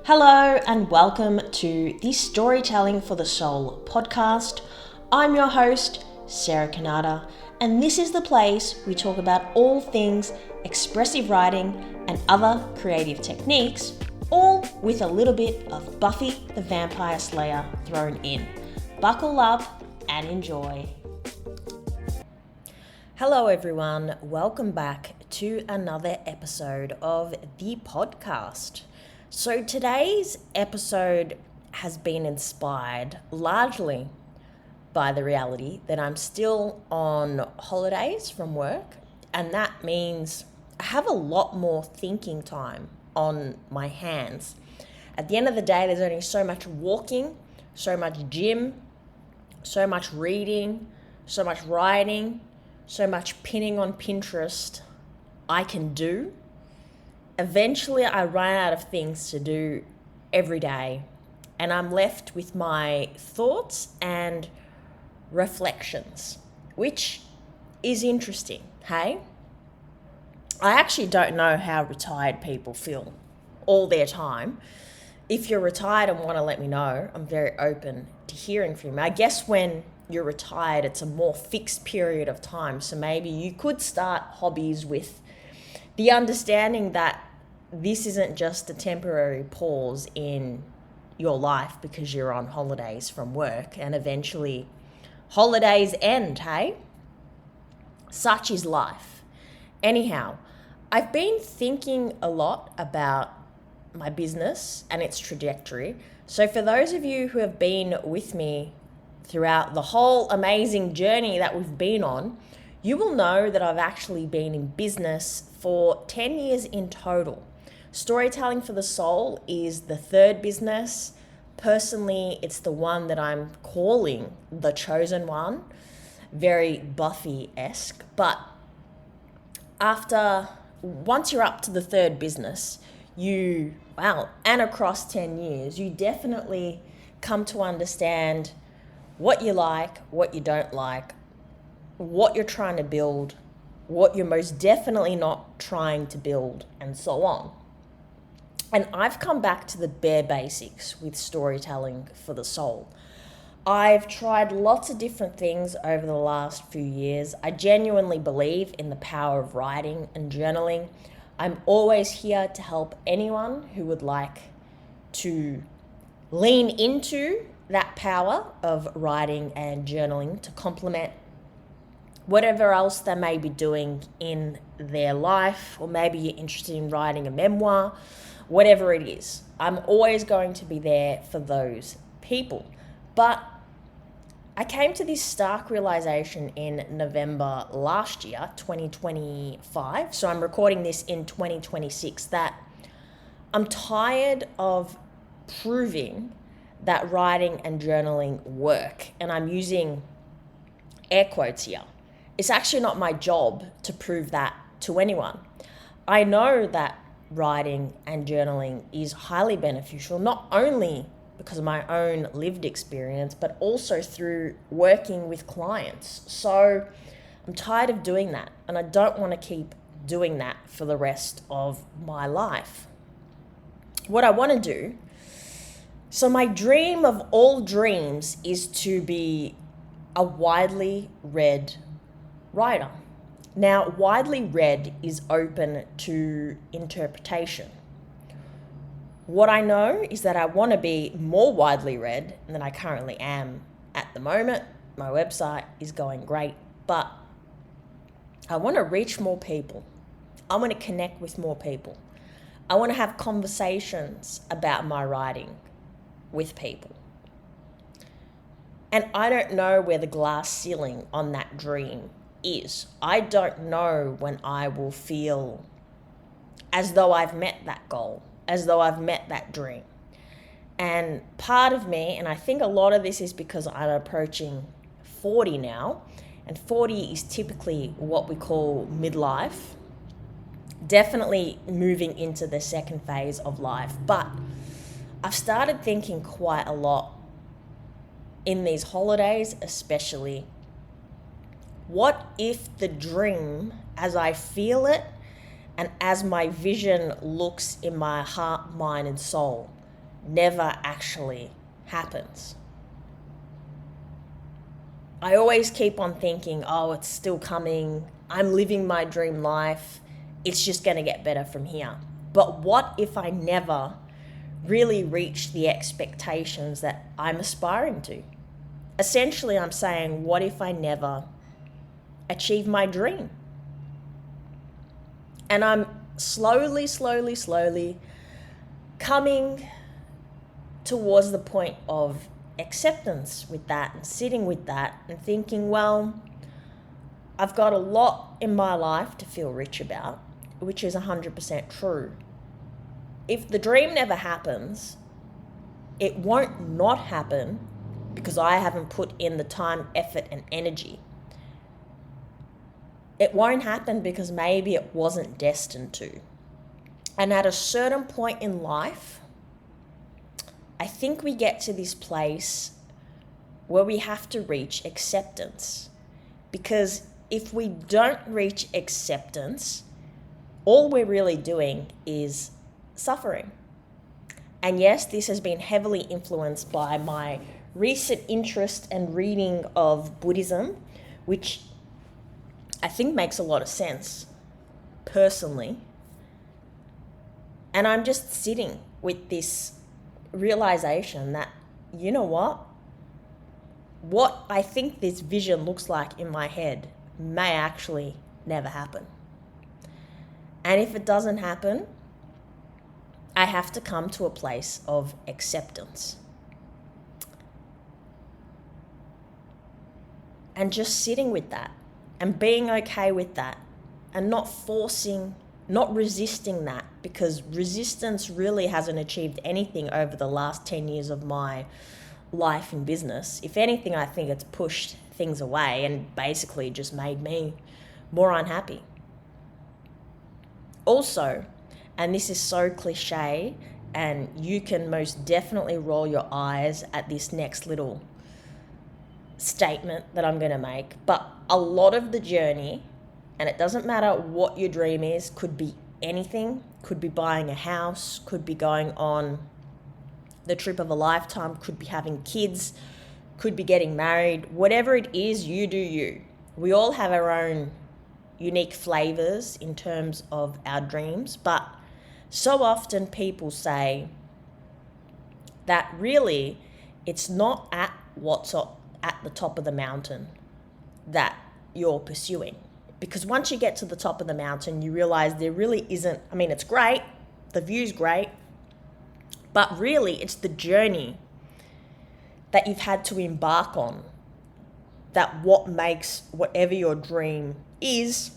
Hello and welcome to the Storytelling for the Soul podcast. I'm your host, Sarah Kanata, and this is the place we talk about all things expressive writing and other creative techniques, all with a little bit of Buffy the Vampire Slayer thrown in. Buckle up and enjoy. Hello everyone, welcome back to another episode of the podcast. So today's episode has been inspired largely by the reality that I'm still on holidays from work, and that means I have a lot more thinking time on my hands. At the end of the day, there's only so much walking, so much gym, so much reading, so much writing, so much pinning on Pinterest I can do. Eventually, I run out of things to do every day, and I'm left with my thoughts and reflections, which is interesting, hey? I actually don't know how retired people feel all their time. If you're retired and want to let me know, I'm very open to hearing from you. I guess when you're retired, it's a more fixed period of time, so maybe you could start hobbies with the understanding that this isn't just a temporary pause in your life because you're on holidays from work, and eventually holidays end, hey? Such is life. Anyhow, I've been thinking a lot about my business and its trajectory. So for those of you who have been with me throughout the whole amazing journey that we've been on, you will know that I've actually been in business for 10 years in total. Storytelling for the Soul is the third business. Personally, it's the one that I'm calling the chosen one, very Buffy-esque. But once you're up to the third business, and across 10 years, you definitely come to understand what you like, what you don't like, what you're trying to build, what you're most definitely not trying to build, and so on. And I've come back to the bare basics with storytelling for the soul. I've tried lots of different things over the last few years. I genuinely believe in the power of writing and journaling. I'm always here to help anyone who would like to lean into that power of writing and journaling to complement whatever else they may be doing in their life, or maybe you're interested in writing a memoir, whatever it is. I'm always going to be there for those people. But I came to this stark realization in November last year, 2025. So I'm recording this in 2026, that I'm tired of proving that writing and journaling work. And I'm using air quotes here. It's actually not my job to prove that to anyone. I know that writing and journaling is highly beneficial, not only because of my own lived experience, but also through working with clients. So I'm tired of doing that, and I don't want to keep doing that for the rest of my life. What I want to do, so my dream of all dreams is to be a widely read writer. Now, widely read is open to interpretation. What I know is that I want to be more widely read than I currently am at the moment. My website is going great, but I want to reach more people. I want to connect with more people. I want to have conversations about my writing with people. And I don't know where the glass ceiling on that dream is. I don't know when I will feel as though I've met that goal, as though I've met that dream. And part of me, and I think a lot of this is because I'm approaching 40 now, and 40 is typically what we call midlife, definitely moving into the second phase of life. But I've started thinking quite a lot in these holidays, especially, what if the dream, as I feel it and as my vision looks in my heart, mind, and soul, never actually happens. I always keep on thinking, oh, it's still coming. I'm living my dream life. It's just going to get better from here. But what if I never really reach the expectations that I'm aspiring to? Essentially, I'm saying, what if I never achieve my dream? And I'm slowly coming towards the point of acceptance with that and sitting with that and thinking, well, I've got a lot in my life to feel rich about, which is 100% true. If the dream never happens, it won't not happen because I haven't put in the time, effort, and energy. It won't happen because maybe it wasn't destined to. And at a certain point in life, I think we get to this place where we have to reach acceptance. Because if we don't reach acceptance, all we're really doing is suffering. And yes, this has been heavily influenced by my recent interest and reading of Buddhism, which I think makes a lot of sense personally. And I'm just sitting with this realization that, you know what I think this vision looks like in my head may actually never happen. And if it doesn't happen, I have to come to a place of acceptance. And just sitting with that and being okay with that and not forcing, not resisting that, because resistance really hasn't achieved anything over the last 10 years of my life in business. If anything, I think it's pushed things away and basically just made me more unhappy. Also, and this is so cliche, and you can most definitely roll your eyes at this next little statement that I'm going to make, but a lot of the journey, and it doesn't matter what your dream is, could be anything, could be buying a house, could be going on the trip of a lifetime, could be having kids, could be getting married, whatever it is, you do you. We all have our own unique flavors in terms of our dreams, but so often people say that really it's not at what's at the top of the mountain that you're pursuing. Because once you get to the top of the mountain, you realize there really isn't, I mean, it's great, the view's great, but really it's the journey that you've had to embark on that what makes whatever your dream is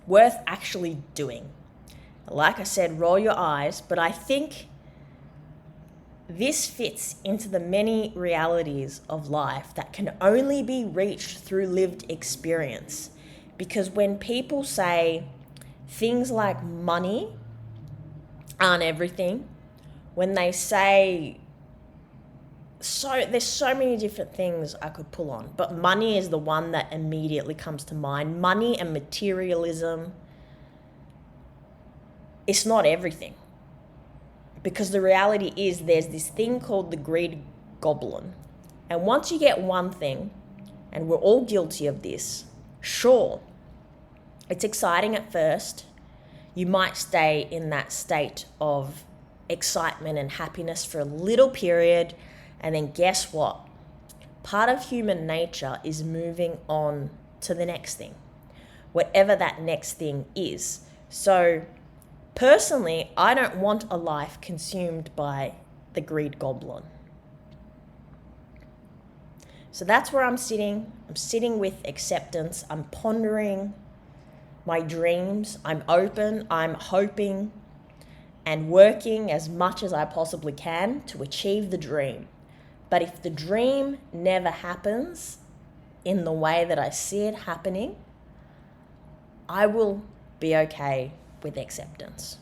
worth actually doing. Like I said, roll your eyes, but I think this fits into the many realities of life that can only be reached through lived experience. Because when people say things like money aren't everything, when they say there's so many different things I could pull on, but money is the one that immediately comes to mind. Money and materialism, it's not everything. Because the reality is there's this thing called the greed goblin. And once you get one thing, and we're all guilty of this, sure, it's exciting at first. You might stay in that state of excitement and happiness for a little period, and then guess what? Part of human nature is moving on to the next thing, whatever that next thing is. So personally, I don't want a life consumed by the greed goblin. So that's where I'm sitting. I'm sitting with acceptance. I'm pondering my dreams. I'm open. I'm hoping and working as much as I possibly can to achieve the dream. But if the dream never happens in the way that I see it happening, I will be okay with acceptance.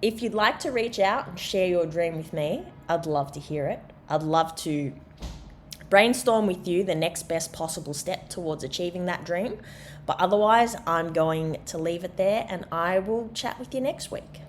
If you'd like to reach out and share your dream with me, I'd love to hear it. I'd love to brainstorm with you the next best possible step towards achieving that dream. But otherwise, I'm going to leave it there, and I will chat with you next week.